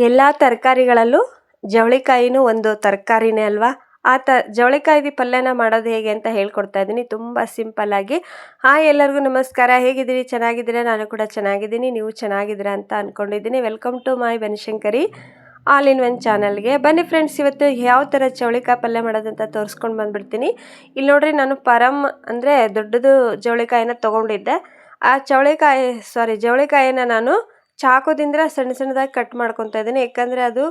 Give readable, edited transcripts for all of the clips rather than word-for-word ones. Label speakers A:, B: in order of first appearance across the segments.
A: ಎಲ್ಲ ತರಕಾರಿಗಳಲ್ಲೂ ಜವಳಿಕಾಯಿನೂ ಒಂದು ತರಕಾರಿನೇ ಅಲ್ವಾ. ಜವಳಿಕಾಯಿ ಪಲ್ಯನ ಮಾಡೋದು ಹೇಗೆ ಅಂತ ಹೇಳ್ಕೊಡ್ತಾ ಇದ್ದೀನಿ, ತುಂಬ ಸಿಂಪಲ್ಲಾಗಿ. ಹಾಯ್, ಎಲ್ಲರಿಗೂ ನಮಸ್ಕಾರ. ಹೇಗಿದ್ದೀರಿ? ಚೆನ್ನಾಗಿದ್ದೀರಾ? ನಾನು ಕೂಡ ಚೆನ್ನಾಗಿದ್ದೀನಿ. ನೀವು ಚೆನ್ನಾಗಿದ್ದೀರಾ ಅಂತ ಅಂದ್ಕೊಂಡಿದ್ದೀನಿ. Welcome to my Banashankari all in one ಚಾನಲ್ಗೆ. ಬನ್ನಿ ಫ್ರೆಂಡ್ಸ್, ಇವತ್ತು ಯಾವ ಥರ ಚವಳಿಕಾಯಿ ಪಲ್ಯ ಮಾಡೋದಂತ ತೋರಿಸ್ಕೊಂಡು ಬಂದುಬಿಡ್ತೀನಿ. ಇಲ್ಲಿ ನೋಡ್ರಿ, ನಾನು ಪರಮ್ ಅಂದರೆ ದೊಡ್ಡದು ಜವಳಿಕಾಯಿನ ತೊಗೊಂಡಿದ್ದೆ. ಆ ಜವಳಿಕಾಯಿನ ನಾನು ಚಾಕುದಿಂದ ಸಣ್ಣ ಸಣ್ಣದಾಗಿ ಕಟ್ ಮಾಡ್ಕೊತಾ ಇದ್ದೀನಿ. ಯಾಕಂದರೆ ಅದು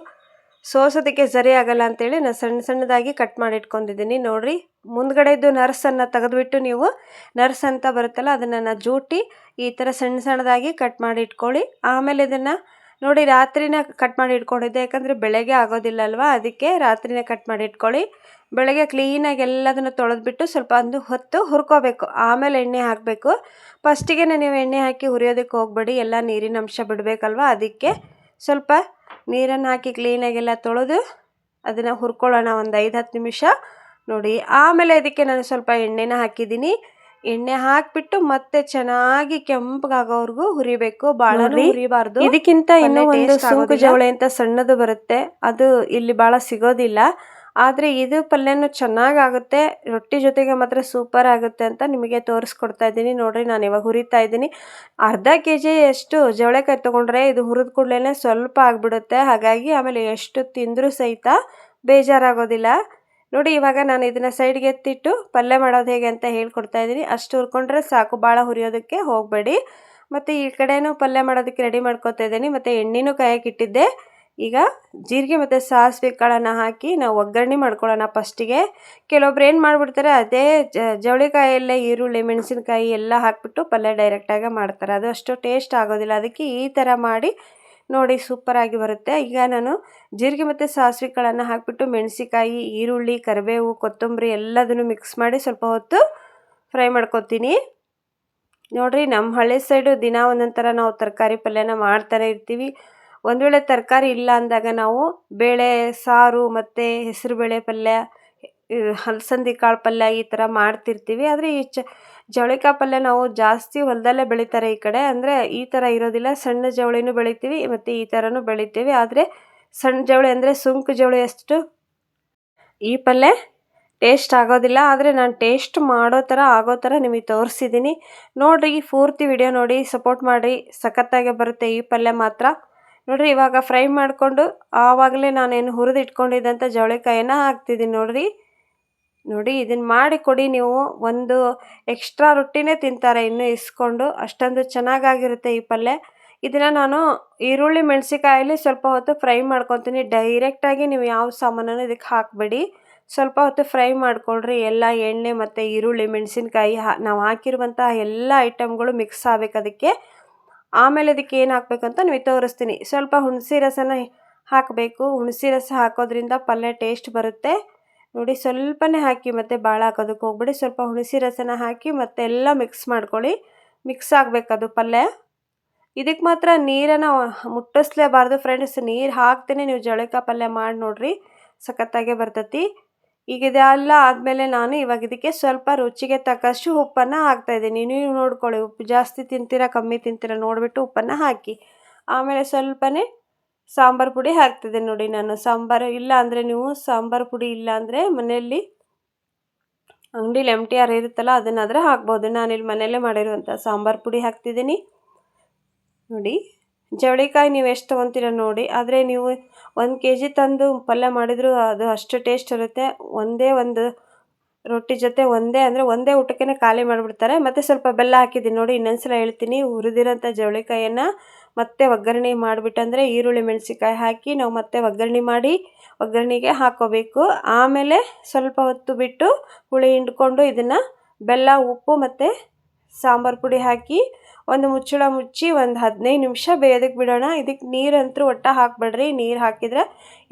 A: ಸೋಸೋದಕ್ಕೆ ಸರಿ ಆಗಲ್ಲ ಅಂತೇಳಿ ನಾನು ಸಣ್ಣ ಸಣ್ಣದಾಗಿ ಕಟ್ ಮಾಡಿ ಇಟ್ಕೊಂಡಿದ್ದೀನಿ. ನೋಡಿರಿ, ಮುಂದ್ಗಡೆದು ನರ್ಸನ್ನು ತೆಗೆದುಬಿಟ್ಟು ನೀವು ನರ್ಸ್ ಅಂತ ಬರುತ್ತಲ್ಲ ಅದನ್ನು ಜೂಟಿ ಈ ಥರ ಸಣ್ಣ ಸಣ್ಣದಾಗಿ ಕಟ್ ಮಾಡಿ ಇಟ್ಕೊಳ್ಳಿ. ಆಮೇಲೆ ಇದನ್ನು ನೋಡಿ, ರಾತ್ರಿನೇ ಕಟ್ ಮಾಡಿ ಇಟ್ಕೊಂಡಿದ್ದೆ, ಯಾಕಂದರೆ ಬೆಳಗ್ಗೆ ಆಗೋದಿಲ್ಲ ಅಲ್ವಾ, ಅದಕ್ಕೆ ರಾತ್ರಿನೇ ಕಟ್ ಮಾಡಿ ಇಟ್ಕೊಳ್ಳಿ. ಬೆಳಗ್ಗೆ ಕ್ಲೀನಾಗಿ ಎಲ್ಲದನ್ನು ತೊಳೆದ್ಬಿಟ್ಟು ಸ್ವಲ್ಪ ಒಂದು ಹೊತ್ತು ಹುರ್ಕೋಬೇಕು. ಆಮೇಲೆ ಎಣ್ಣೆ ಹಾಕಬೇಕು. ಫಸ್ಟಿಗೆ ನೀವು ಎಣ್ಣೆ ಹಾಕಿ ಹುರಿಯೋದಕ್ಕೆ ಹೋಗಬೇಡಿ, ಎಲ್ಲ ನೀರಿನ ಅಂಶ ಬಿಡಬೇಕಲ್ವ, ಅದಕ್ಕೆ ಸ್ವಲ್ಪ ನೀರನ್ನು ಹಾಕಿ ಕ್ಲೀನಾಗೆಲ್ಲ ತೊಳೆದು ಅದನ್ನು ಹುರ್ಕೊಳ್ಳೋಣ ಒಂದು 5-10 ನಿಮಿಷ ನೋಡಿ. ಆಮೇಲೆ ಅದಕ್ಕೆ ನಾನು ಸ್ವಲ್ಪ ಎಣ್ಣೆನ ಹಾಕಿದ್ದೀನಿ. ಎಣ್ಣೆ ಹಾಕಿಬಿಟ್ಟು ಮತ್ತೆ ಚೆನ್ನಾಗಿ ಕೆಂಪಗಾಗೋವರೆಗೂ ಹುರಿಬೇಕು, ಭಾಳ ಹುರಿಬಾರ್ದು. ಇದಕ್ಕಿಂತ ಇನ್ನೂ ಒಂದು ಸುಂಕು ಜವಳಿ ಅಂತ ಸಣ್ಣದು ಬರುತ್ತೆ, ಅದು ಇಲ್ಲಿ ಭಾಳ ಸಿಗೋದಿಲ್ಲ. ಆದರೆ ಇದು ಪಲ್ಯನೂ ಚೆನ್ನಾಗಾಗುತ್ತೆ, ರೊಟ್ಟಿ ಜೊತೆಗೆ ಮಾತ್ರ ಸೂಪರ್ ಆಗುತ್ತೆ ಅಂತ ನಿಮಗೆ ತೋರಿಸ್ಕೊಡ್ತಾ ಇದ್ದೀನಿ. ನೋಡಿರಿ, ನಾನು ಇವಾಗ ಹುರಿತಾ ಇದ್ದೀನಿ. ಅರ್ಧ kg ಅಷ್ಟು ಜವಳೆಕಾಯಿ ತೊಗೊಂಡ್ರೆ ಇದು ಹುರಿದ ಕೂಡಲೇ ಸ್ವಲ್ಪ ಆಗಿಬಿಡುತ್ತೆ. ಹಾಗಾಗಿ ಆಮೇಲೆ ಎಷ್ಟು ತಿಂದರೂ ಸಹಿತ ಬೇಜಾರಾಗೋದಿಲ್ಲ. ನೋಡಿ, ಇವಾಗ ನಾನು ಇದನ್ನು ಸೈಡ್ಗೆ ಎತ್ತಿಟ್ಟು ಪಲ್ಯ ಮಾಡೋದು ಹೇಗೆ ಅಂತ ಹೇಳ್ಕೊಡ್ತಾ ಇದ್ದೀನಿ. ಅಷ್ಟು ಹುರ್ಕೊಂಡ್ರೆ ಸಾಕು, ಭಾಳ ಹುರಿಯೋದಕ್ಕೆ ಹೋಗಬೇಡಿ. ಮತ್ತು ಈ ಕಡೆನೂ ಪಲ್ಯ ಮಾಡೋದಕ್ಕೆ ರೆಡಿ ಮಾಡ್ಕೊತಾ ಇದ್ದೀನಿ. ಮತ್ತು ಎಣ್ಣೆನೂ ಕಾಯಕ್ಕೆ ಇಟ್ಟಿದ್ದೆ. ಈಗ ಜೀರಿಗೆ ಮತ್ತು ಸಾಸಿವೆ ಕಾಳನ್ನು ಹಾಕಿ ನಾವು ಒಗ್ಗರಣೆ ಮಾಡ್ಕೊಳ್ಳೋಣ. ಫಸ್ಟಿಗೆ ಕೆಲವೊಬ್ರು ಏನು ಮಾಡಿಬಿಡ್ತಾರೆ, ಅದೇ ಜವಳಿಕಾಯಲ್ಲೇ ಈರುಳ್ಳಿ ಮೆಣಸಿನ್ಕಾಯಿ ಎಲ್ಲ ಹಾಕಿಬಿಟ್ಟು ಪಲ್ಯ ಡೈರೆಕ್ಟಾಗಿ ಮಾಡ್ತಾರೆ. ಅದು ಅಷ್ಟು ಟೇಸ್ಟ್ ಆಗೋದಿಲ್ಲ. ಅದಕ್ಕೆ ಈ ಥರ ಮಾಡಿ ನೋಡಿ, ಸೂಪರಾಗಿ ಬರುತ್ತೆ. ಈಗ ನಾನು ಜೀರಿಗೆ ಮತ್ತು ಸಾಸಿವೆ ಕಾಳನ್ನು ಹಾಕಿಬಿಟ್ಟು ಮೆಣಸಿಕಾಯಿ, ಈರುಳ್ಳಿ, ಕರಿಬೇವು, ಕೊತ್ತಂಬರಿ ಎಲ್ಲದನ್ನು ಮಿಕ್ಸ್ ಮಾಡಿ ಸ್ವಲ್ಪ ಹೊತ್ತು ಫ್ರೈ ಮಾಡ್ಕೊತೀನಿ. ನೋಡಿರಿ, ನಮ್ಮ ಹಳ್ಳಿ ಸೈಡು ದಿನ ಒಂದೊಂದು ಥರ ನಾವು ತರಕಾರಿ ಪಲ್ಯನ ಮಾಡ್ತಾನೆ ಇರ್ತೀವಿ. ಒಂದು ವೇಳೆ ತರಕಾರಿ ಇಲ್ಲ ಅಂದಾಗ ನಾವು ಬೇಳೆ ಸಾರು ಮತ್ತು ಹೆಸರುಬೇಳೆ ಪಲ್ಯ, ಹಲಸಂದಿ ಕಾಳು ಪಲ್ಯ ಈ ಥರ ಮಾಡ್ತಿರ್ತೀವಿ. ಆದರೆ ಈ ಜವಳಿಕಾಯಿ ಪಲ್ಯ ನಾವು ಜಾಸ್ತಿ ಹೊಲದಲ್ಲೇ ಬೆಳೀತಾರೆ ಈ ಕಡೆ. ಅಂದರೆ ಈ ಥರ ಇರೋದಿಲ್ಲ, ಸಣ್ಣ ಜವಳಿನೂ ಬೆಳಿತೀವಿ ಮತ್ತು ಈ ಥರನೂ ಬೆಳಿತೀವಿ. ಆದರೆ ಸಣ್ಣ ಜವಳಿ ಅಂದರೆ ಸುಂಕು ಜವಳಿ ಅಷ್ಟು ಈ ಪಲ್ಯ ಟೇಸ್ಟ್ ಆಗೋದಿಲ್ಲ. ಆದರೆ ನಾನು ಟೇಸ್ಟ್ ಆಗೋ ಥರ ನಿಮಗೆ ತೋರಿಸಿದ್ದೀನಿ. ನೋಡಿರಿ, ಪೂರ್ತಿ ವಿಡಿಯೋ ನೋಡಿ, ಸಪೋರ್ಟ್ ಮಾಡಿ. ಸಖತ್ತಾಗೆ ಬರುತ್ತೆ ಈ ಪಲ್ಯ ಮಾತ್ರ. ನೋಡಿರಿ, ಇವಾಗ ಫ್ರೈ ಮಾಡಿಕೊಂಡು ಆವಾಗಲೇ ನಾನೇನು ಹುರಿದು ಇಟ್ಕೊಂಡಿದ್ದಂಥ ಜವಳಿಕಾಯಿನ ಹಾಕ್ತಿದ್ದೀನಿ. ನೋಡಿ, ಇದನ್ನು ಮಾಡಿ ಕೊಡಿ. ನೀವು ಒಂದು ಎಕ್ಸ್ಟ್ರಾ ರೊಟ್ಟಿನೇ ತಿಂತಾರೆ ಇನ್ನೂ ಇಸ್ಕೊಂಡು, ಅಷ್ಟೊಂದು ಚೆನ್ನಾಗಾಗಿರುತ್ತೆ ಈ ಪಲ್ಯ. ಇದನ್ನು ನಾನು ಈರುಳ್ಳಿ ಮೆಣಸಿಕಾಯಲ್ಲಿ ಸ್ವಲ್ಪ ಹೊತ್ತು ಫ್ರೈ ಮಾಡ್ಕೊತೀನಿ. ಡೈರೆಕ್ಟಾಗಿ ನೀವು ಯಾವ ಸಾಮಾನನ್ನು ಇದಕ್ಕೆ ಹಾಕಬೇಡಿ, ಸ್ವಲ್ಪ ಹೊತ್ತು ಫ್ರೈ ಮಾಡ್ಕೊಳ್ರಿ. ಎಲ್ಲ ಎಣ್ಣೆ ಮತ್ತು ಈರುಳ್ಳಿ ಮೆಣಸಿನ್ಕಾಯಿ ನಾವು ಹಾಕಿರುವಂಥ ಎಲ್ಲ ಐಟಮ್ಗಳು ಮಿಕ್ಸ್ ಆಗಬೇಕು ಅದಕ್ಕೆ. ಆಮೇಲೆ ಅದಕ್ಕೆ ಏನು ಹಾಕಬೇಕಂತ ನಿಮಗೆ ತೋರಿಸ್ತೀನಿ. ಸ್ವಲ್ಪ ಹುಣಸೆ ರಸನ ಹಾಕಬೇಕು. ಹುಣಸೆ ರಸ ಹಾಕೋದ್ರಿಂದ ಪಲ್ಯ ಟೇಸ್ಟ್ ಬರುತ್ತೆ. ನೋಡಿ, ಸ್ವಲ್ಪನೇ ಹಾಕಿ, ಮತ್ತು ಭಾಳ ಹಾಕೋದಕ್ಕೆ ಹೋಗ್ಬಿಡಿ. ಸ್ವಲ್ಪ ಹುಣಸೆ ರಸನ ಹಾಕಿ ಮತ್ತೆ ಎಲ್ಲ ಮಿಕ್ಸ್ ಮಾಡ್ಕೊಳ್ಳಿ. ಮಿಕ್ಸ್ ಆಗಬೇಕದು ಪಲ್ಯ. ಇದಕ್ಕೆ ಮಾತ್ರ ನೀರನ್ನು ಮುಟ್ಟಿಸ್ಲೇಬಾರ್ದು ಫ್ರೆಂಡ್ಸ್. ನೀರು ಹಾಕ್ತೇನೆ ನೀವು ಜವಳಿಕಾಯಿ ಪಲ್ಯ ಮಾಡಿ ನೋಡಿರಿ, ಸಖತ್ತಾಗೆ ಬರ್ತೈತಿ. ಈಗ ಇದೆಲ್ಲ ಆದಮೇಲೆ ನಾನು ಇವಾಗ ಇದಕ್ಕೆ ಸ್ವಲ್ಪ ರುಚಿಗೆ ತಕ್ಕಷ್ಟು ಉಪ್ಪನ್ನು ಹಾಕ್ತಾಯಿದ್ದೀನಿ. ನೀವು ನೋಡ್ಕೊಳ್ಳಿ, ಉಪ್ಪು ಜಾಸ್ತಿ ತಿಂತೀರಾ ಕಮ್ಮಿ ತಿಂತೀರಾ ನೋಡಿಬಿಟ್ಟು ಉಪ್ಪನ್ನು ಹಾಕಿ. ಆಮೇಲೆ ಸ್ವಲ್ಪನೇ ಸಾಂಬಾರು ಪುಡಿ ಹಾಕ್ತಿದ್ದೀನಿ. ನೋಡಿ, ನಾನು ಸಾಂಬಾರು ಇಲ್ಲ ಅಂದರೆ ನೀವು ಸಾಂಬಾರು ಪುಡಿ ಇಲ್ಲ ಅಂದರೆ ಮನೆಯಲ್ಲಿ ಅಂಗಡಿಲಿ MTR ಇರುತ್ತಲ್ಲ ಅದನ್ನಾದರೆ ಹಾಕ್ಬೋದು. ನಾನಿಲ್ಲಿ ಮನೆಯಲ್ಲೇ ಮಾಡಿರುವಂಥ ಸಾಂಬಾರು ಪುಡಿ ಹಾಕ್ತಿದ್ದೀನಿ. ನೋಡಿ, ಜವಳಿಕಾಯಿ ನೀವು ಎಷ್ಟು ತೊಗೊತೀರ ನೋಡಿ. ಆದರೆ ನೀವು 1 kg ತಂದು ಪಲ್ಯ ಮಾಡಿದರೂ ಅದು ಅಷ್ಟು ಟೇಸ್ಟ್ ಇರುತ್ತೆ. ಒಂದೇ ಒಂದು ರೊಟ್ಟಿ ಜೊತೆ ಒಂದೇ ಊಟಕ್ಕೆ ಖಾಲಿ ಮಾಡಿಬಿಡ್ತಾರೆ. ಮತ್ತು ಸ್ವಲ್ಪ ಬೆಲ್ಲ ಹಾಕಿದ್ದೀನಿ. ನೋಡಿ, ಇನ್ನೊಂದ್ಸಲ ಹೇಳ್ತೀನಿ, ಹುರಿದಿರೋಂಥ ಜವಳಿಕಾಯಿಯನ್ನು ಮತ್ತೆ ಒಗ್ಗರಣೆ ಮಾಡಿಬಿಟ್ಟು, ಅಂದರೆ ಈರುಳ್ಳಿ ಮೆಣಸಿನ್ಕಾಯಿ ಹಾಕಿ ನಾವು ಮತ್ತೆ ಒಗ್ಗರಣೆ ಮಾಡಿ ಒಗ್ಗರಣೆಗೆ ಹಾಕ್ಕೋಬೇಕು. ಆಮೇಲೆ ಸ್ವಲ್ಪ ಹೊತ್ತು ಬಿಟ್ಟು ಹುಳಿ ಹಿಂಡ್ಕೊಂಡು ಇದನ್ನು ಬೆಲ್ಲ, ಉಪ್ಪು ಮತ್ತು ಸಾಂಬಾರು ಪುಡಿ ಹಾಕಿ ಒಂದು ಮುಚ್ಚಳ ಮುಚ್ಚಿ ಒಂದು 15 ನಿಮಿಷ ಬೇಯೋದಕ್ಕೆ ಬಿಡೋಣ. ಇದಕ್ಕೆ ನೀರಂತೂ ಹಾಕಬೇಡ್ರಿ. ನೀರು ಹಾಕಿದರೆ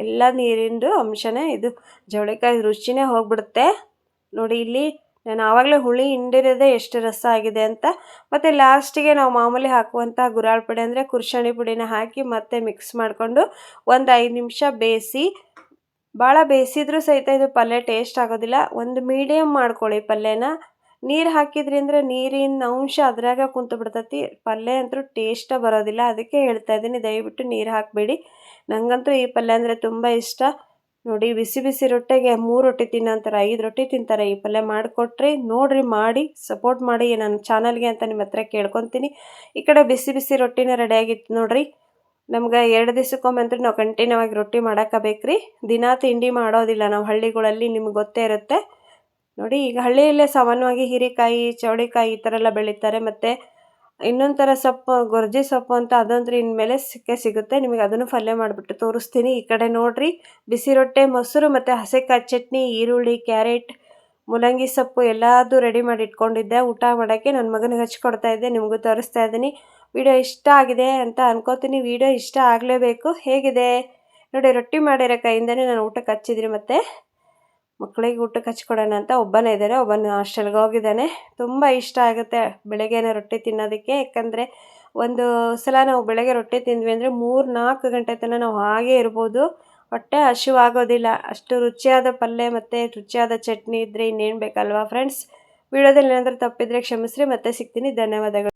A: ಎಲ್ಲ ನೀರಿಂದು ಅಂಶನೇ ಇದು ಜವಳಿಕಾಯಿ ರುಚಿನೇ ಹೋಗ್ಬಿಡುತ್ತೆ. ನೋಡಿ, ಇಲ್ಲಿ ನಾನು ಆವಾಗಲೇ ಹುಳಿ ಹಿಂಡಿರೋದೇ ಎಷ್ಟು ರಸ ಆಗಿದೆ ಅಂತ. ಮತ್ತು ಲಾಸ್ಟಿಗೆ ನಾವು ಮಾಮೂಲಿ ಹಾಕುವಂಥ ಗುರಾಳ್ ಪುಡಿ ಅಂದರೆ ಕುರ್ಷಣಿ ಪುಡಿನ ಹಾಕಿ ಮತ್ತೆ ಮಿಕ್ಸ್ ಮಾಡಿಕೊಂಡು ಒಂದು 5 ನಿಮಿಷ ಬೇಯಿಸಿ. ಭಾಳ ಬೇಯಿಸಿದ್ರೂ ಸಹಿತ ಇದು ಪಲ್ಯ ಟೇಸ್ಟ್ ಆಗೋದಿಲ್ಲ. ಒಂದು ಮೀಡಿಯಮ್ ಮಾಡ್ಕೊಳ್ಳಿ ಪಲ್ಯನ. ನೀರು ಹಾಕಿದ್ರಿ ಅಂದರೆ ನೀರಿನ ಅಂಶ ಅದ್ರಾಗ ಕುಂತು ಬಿಡ್ತೈತಿ, ಪಲ್ಯ ಅಂತೂ ಟೇಸ್ಟ ಬರೋದಿಲ್ಲ. ಅದಕ್ಕೆ ಹೇಳ್ತಾ ಇದ್ದೀನಿ, ದಯವಿಟ್ಟು ನೀರು ಹಾಕಬೇಡಿ. ನನಗಂತೂ ಈ ಪಲ್ಯ ಅಂದರೆ ತುಂಬ ಇಷ್ಟ. ನೋಡಿ ಬಿಸಿ ಬಿಸಿ ರೊಟ್ಟೆಗೆ 3 ರೊಟ್ಟಿ ತಿನ್ನೋಂತಾರೆ, 5 ರೊಟ್ಟಿ ತಿಂತಾರೆ. ಈ ಪಲ್ಯ ಮಾಡಿಕೊಟ್ರೆ ನೋಡಿರಿ, ಮಾಡಿ ಸಪೋರ್ಟ್ ಮಾಡಿ ನನ್ನ ಚಾನಲ್ಗೆ ಅಂತ ನಿಮ್ಮ ಹತ್ರ ಕೇಳ್ಕೊತೀನಿ. ಈ ಕಡೆ ಬಿಸಿ ಬಿಸಿ ರೊಟ್ಟಿನ ರೆಡಿಯಾಗಿತ್ತು ನೋಡಿರಿ. ನಮ್ಗೆ 2 ದಿವಸಕ್ಕೊಮ್ಮೆ ಅಂತೂ ನಾವು ಕಂಟಿನ್ಯೂ ಆಗಿ ರೊಟ್ಟಿ ಮಾಡೋಕ್ಕಬೇಕ್ರಿ. ದಿನಾ ತಿಂಡಿ ಮಾಡೋದಿಲ್ಲ ನಾವು ಹಳ್ಳಿಗಳಲ್ಲಿ, ನಿಮ್ಗೆ ಗೊತ್ತೇ ಇರುತ್ತೆ ನೋಡಿ. ಈಗ ಹಳ್ಳಿಯಲ್ಲೇ ಸಾಮಾನ್ಯವಾಗಿ ಹೀರೆಕಾಯಿ, ಚೌಳಿಕಾಯಿ ಈ ಥರ ಎಲ್ಲ ಬೆಳೀತಾರೆ. ಮತ್ತು ಇನ್ನೊಂದು ಥರ ಸೊಪ್ಪು, ಗೊರ್ಜಿ ಸೊಪ್ಪು ಅಂತ, ಅದಂದ್ರೆ ಇನ್ಮೇಲೆ ಸಿಗುತ್ತೆ. ನಿಮಗೆ ಅದನ್ನು ಪಲ್ಯ ಮಾಡಿಬಿಟ್ಟು ತೋರಿಸ್ತೀನಿ. ಈ ಕಡೆ ನೋಡಿರಿ, ಬಿಸಿ ರೊಟ್ಟೆ, ಮೊಸರು ಮತ್ತು ಹಸೆಕಾಯಿ ಚಟ್ನಿ, ಈರುಳ್ಳಿ, ಕ್ಯಾರೆಟ್, ಮೂಲಂಗಿ ಸೊಪ್ಪು ಎಲ್ಲದೂ ರೆಡಿ ಮಾಡಿ ಇಟ್ಕೊಂಡಿದ್ದೆ. ಊಟ ಮಾಡೋಕ್ಕೆ ನನ್ನ ಮಗನಿಗೆ ಹಚ್ಕೊಡ್ತಾ ಇದ್ದೆ, ನಿಮಗೂ ತೋರಿಸ್ತಾ ಇದ್ದೀನಿ. ವಿಡಿಯೋ ಇಷ್ಟ ಆಗಿದೆ ಅಂತ ಅನ್ಕೋತೀನಿ. ವಿಡಿಯೋ ಇಷ್ಟ ಆಗಲೇಬೇಕು. ಹೇಗಿದೆ ನೋಡಿ, ರೊಟ್ಟಿ ಮಾಡಿರೋ ಕೈಯಿಂದನೇ ನಾನು ಊಟಕ್ಕೆ ಹಚ್ಚಿದ್ರಿ. ಮತ್ತು ಮಕ್ಕಳಿಗೆ ಊಟಕ್ಕೆ ಹಚ್ಕೊಡೋಣ ಅಂತ ಒಬ್ಬನೇ ಇದ್ದಾರೆ, ಒಬ್ಬನ ಹಾಸ್ಟೆಲ್ಗೆ ಹೋಗಿದ್ದಾನೆ. ತುಂಬ ಇಷ್ಟ ಆಗುತ್ತೆ ಬೆಳಗ್ಗೆನೇ ರೊಟ್ಟಿ ತಿನ್ನೋದಕ್ಕೆ. ಯಾಕಂದರೆ ಒಂದು ಸಲ ನಾವು ಬೆಳಗ್ಗೆ ರೊಟ್ಟಿ ತಿಂದ್ವಿ ಅಂದರೆ 3-4 ಗಂಟೆ ತನಕ ನಾವು ಹಾಗೇ ಇರ್ಬೋದು, ಹೊಟ್ಟೆ ಹಸಿವಾಗೋದಿಲ್ಲ. ಅಷ್ಟು ರುಚಿಯಾದ ಪಲ್ಯ ಮತ್ತು ರುಚಿಯಾದ ಚಟ್ನಿ ಇದ್ದರೆ ಇನ್ನೇನು ಬೇಕಲ್ವಾ ಫ್ರೆಂಡ್ಸ್. ವಿಡಿಯೋದಲ್ಲಿ ಏನಾದರೂ ತಪ್ಪಿದರೆ ಕ್ಷಮಿಸ್ರಿ. ಮತ್ತೆ ಸಿಗ್ತೀನಿ. ಧನ್ಯವಾದಗಳು.